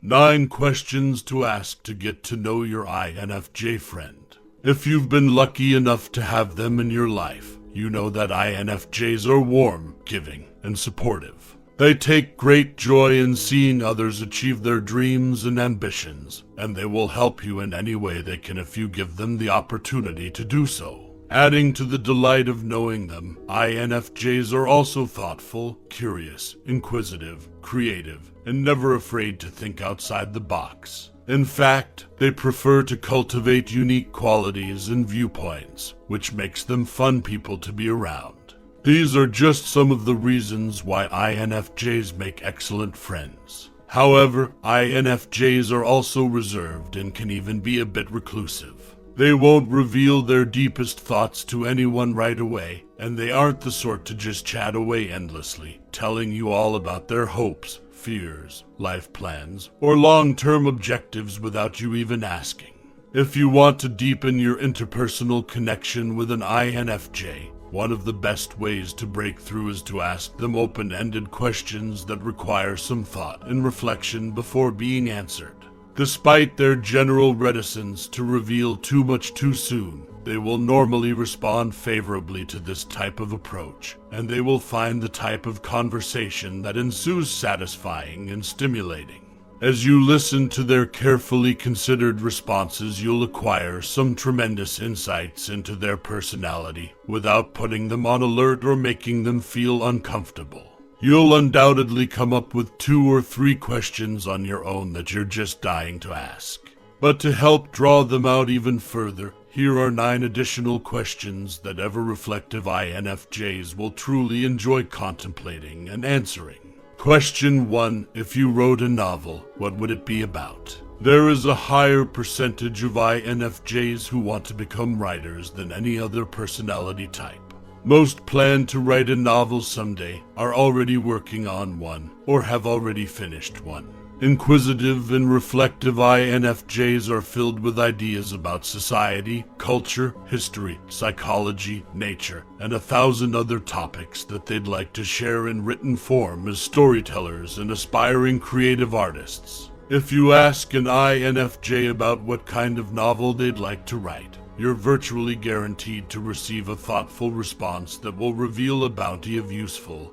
9 questions to ask to get to know your INFJ friend. If you've been lucky enough to have them in your life, you know that INFJs are warm, giving, and supportive. They take great joy in seeing others achieve their dreams and ambitions, and they will help you in any way they can if you give them the opportunity to do so. Adding to the delight of knowing them, INFJs are also thoughtful, curious, inquisitive, creative, and never afraid to think outside the box. In fact, they prefer to cultivate unique qualities and viewpoints, which makes them fun people to be around. These are just some of the reasons why INFJs make excellent friends. However, INFJs are also reserved and can even be a bit reclusive. They won't reveal their deepest thoughts to anyone right away, and they aren't the sort to just chat away endlessly, telling you all about their hopes, fears, life plans, or long-term objectives without you even asking. If you want to deepen your interpersonal connection with an INFJ, one of the best ways to break through is to ask them open-ended questions that require some thought and reflection before being answered. Despite their general reticence to reveal too much too soon, they will normally respond favorably to this type of approach, and they will find the type of conversation that ensues satisfying and stimulating. As you listen to their carefully considered responses, you'll acquire some tremendous insights into their personality without putting them on alert or making them feel uncomfortable. You'll undoubtedly come up with 2 or 3 questions on your own that you're just dying to ask. But to help draw them out even further, here are 9 additional questions that ever-reflective INFJs will truly enjoy contemplating and answering. Question 1. If you wrote a novel, what would it be about? There is a higher percentage of INFJs who want to become writers than any other personality type. Most plan to write a novel someday, are already working on one, or have already finished one. Inquisitive and reflective INFJs are filled with ideas about society, culture, history, psychology, nature, and 1,000 other topics that they'd like to share in written form as storytellers and aspiring creative artists. If you ask an INFJ about what kind of novel they'd like to write, you're virtually guaranteed to receive a thoughtful response that will reveal a bounty of useful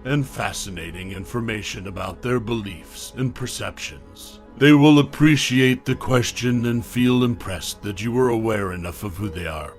and fascinating information about their beliefs and perceptions. They will appreciate the question and feel impressed that you are aware enough of who they are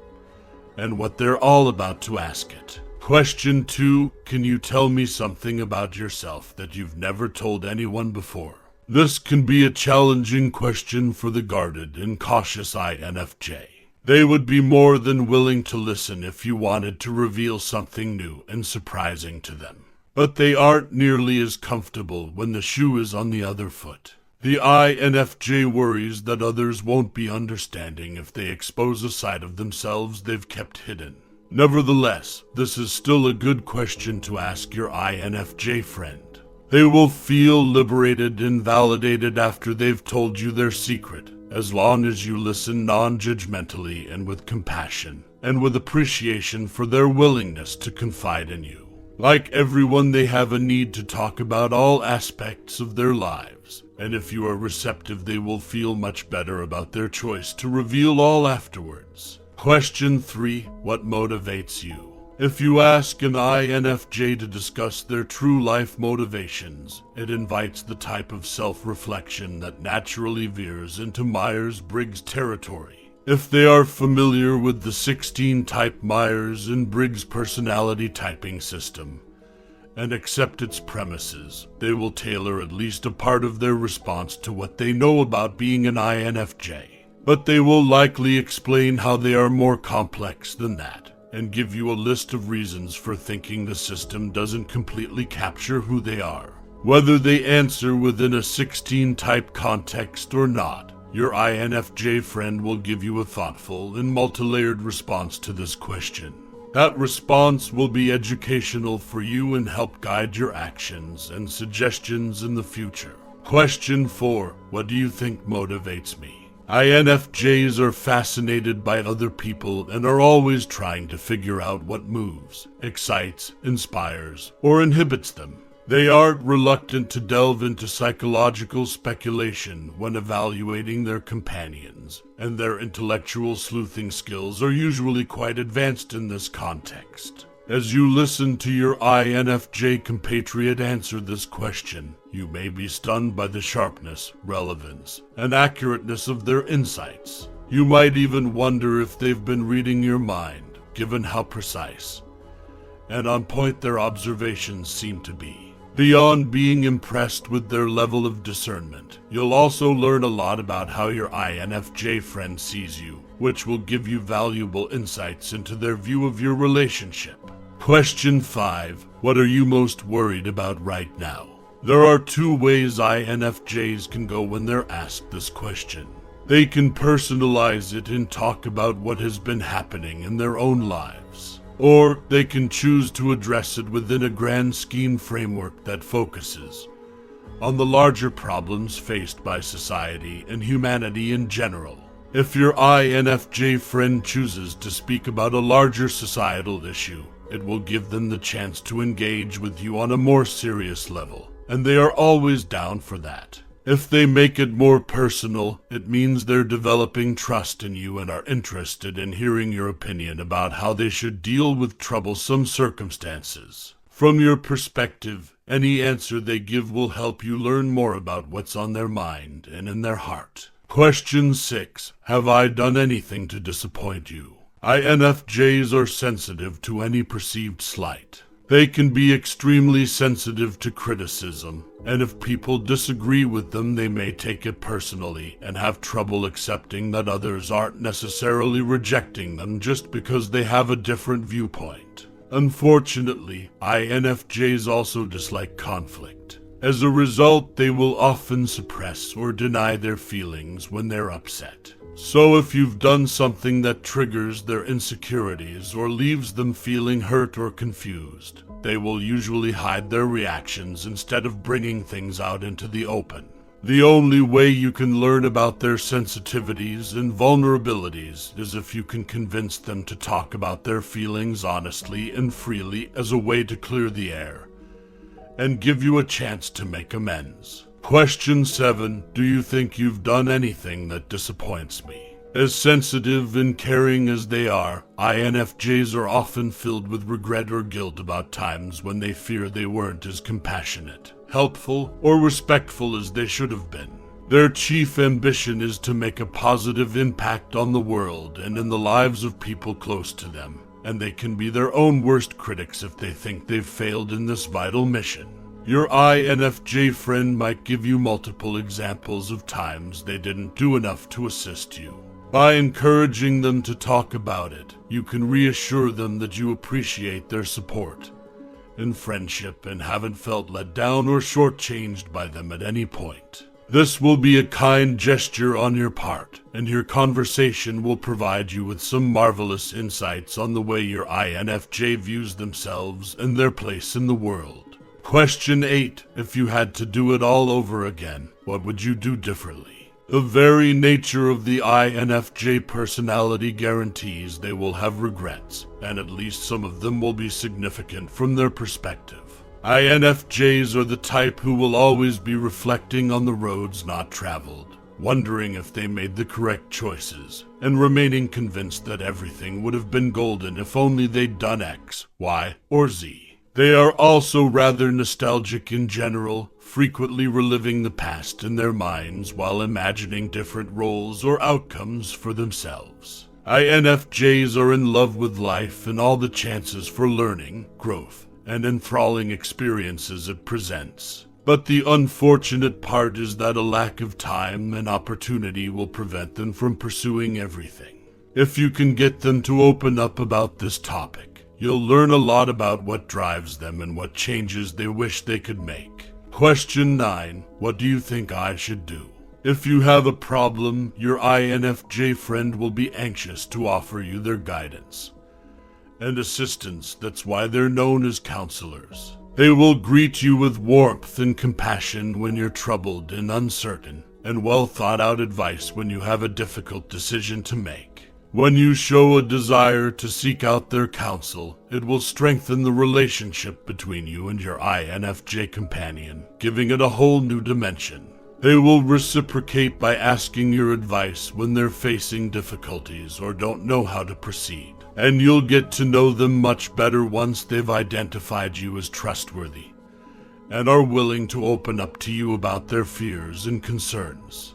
and what they're all about to ask it. Question 2. Can you tell me something about yourself that you've never told anyone before? This can be a challenging question for the guarded and cautious INFJ. They would be more than willing to listen if you wanted to reveal something new and surprising to them. But they aren't nearly as comfortable when the shoe is on the other foot. The INFJ worries that others won't be understanding if they expose a side of themselves they've kept hidden. Nevertheless, this is still a good question to ask your INFJ friend. They will feel liberated and validated after they've told you their secret, as long as you listen non-judgmentally and with compassion, and with appreciation for their willingness to confide in you. Like everyone, they have a need to talk about all aspects of their lives, and if you are receptive, they will feel much better about their choice to reveal all afterwards. Question 3. What motivates you? If you ask an INFJ to discuss their true life motivations, it invites the type of self-reflection that naturally veers into Myers-Briggs territory. If they are familiar with the 16-type Myers and Briggs personality typing system and accept its premises, they will tailor at least a part of their response to what they know about being an INFJ. But they will likely explain how they are more complex than that, and give you a list of reasons for thinking the system doesn't completely capture who they are. Whether they answer within a 16-type context or not, your INFJ friend will give you a thoughtful and multi-layered response to this question. That response will be educational for you and help guide your actions and suggestions in the future. Question 4. What do you think motivates me? INFJs are fascinated by other people and are always trying to figure out what moves, excites, inspires, or inhibits them. They aren't reluctant to delve into psychological speculation when evaluating their companions, and their intellectual sleuthing skills are usually quite advanced in this context. As you listen to your INFJ compatriot answer this question, you may be stunned by the sharpness, relevance, and accurateness of their insights. You might even wonder if they've been reading your mind, given how precise and on point their observations seem to be. Beyond being impressed with their level of discernment, you'll also learn a lot about how your INFJ friend sees you, which will give you valuable insights into their view of your relationship. Question 5. What are you most worried about right now? There are two ways INFJs can go when they're asked this question. They can personalize it and talk about what has been happening in their own lives. Or they can choose to address it within a grand scheme framework that focuses on the larger problems faced by society and humanity in general. If your INFJ friend chooses to speak about a larger societal issue, it will give them the chance to engage with you on a more serious level, and they are always down for that. If they make it more personal, it means they're developing trust in you and are interested in hearing your opinion about how they should deal with troublesome circumstances. From your perspective, any answer they give will help you learn more about what's on their mind and in their heart. Question 6. Have I done anything to disappoint you? INFJs are sensitive to any perceived slight. They can be extremely sensitive to criticism, and if people disagree with them, they may take it personally and have trouble accepting that others aren't necessarily rejecting them just because they have a different viewpoint. Unfortunately, INFJs also dislike conflict. As a result, they will often suppress or deny their feelings when they're upset. So if you've done something that triggers their insecurities or leaves them feeling hurt or confused, they will usually hide their reactions instead of bringing things out into the open. The only way you can learn about their sensitivities and vulnerabilities is if you can convince them to talk about their feelings honestly and freely as a way to clear the air and give you a chance to make amends. Question 7. Do you think you've done anything that disappoints me? As sensitive and caring as they are, INFJs are often filled with regret or guilt about times when they fear they weren't as compassionate, helpful, or respectful as they should have been. Their chief ambition is to make a positive impact on the world and in the lives of people close to them, and they can be their own worst critics if they think they've failed in this vital mission. Your INFJ friend might give you multiple examples of times they didn't do enough to assist you. By encouraging them to talk about it, you can reassure them that you appreciate their support and friendship and haven't felt let down or shortchanged by them at any point. This will be a kind gesture on your part, and your conversation will provide you with some marvelous insights on the way your INFJ views themselves and their place in the world. Question 8. If you had to do it all over again, what would you do differently? The very nature of the INFJ personality guarantees they will have regrets, and at least some of them will be significant from their perspective. INFJs are the type who will always be reflecting on the roads not traveled, wondering if they made the correct choices, and remaining convinced that everything would have been golden if only they'd done X, Y, or Z. They are also rather nostalgic in general, frequently reliving the past in their minds while imagining different roles or outcomes for themselves. INFJs are in love with life and all the chances for learning, growth, and enthralling experiences it presents. But the unfortunate part is that a lack of time and opportunity will prevent them from pursuing everything. If you can get them to open up about this topic, you'll learn a lot about what drives them and what changes they wish they could make. Question 9. What do you think I should do? If you have a problem, your INFJ friend will be anxious to offer you their guidance and assistance. That's why they're known as counselors. They will greet you with warmth and compassion when you're troubled and uncertain, and well thought out advice when you have a difficult decision to make. When you show a desire to seek out their counsel, it will strengthen the relationship between you and your INFJ companion, giving it a whole new dimension. They will reciprocate by asking your advice when they're facing difficulties or don't know how to proceed, and you'll get to know them much better once they've identified you as trustworthy and are willing to open up to you about their fears and concerns.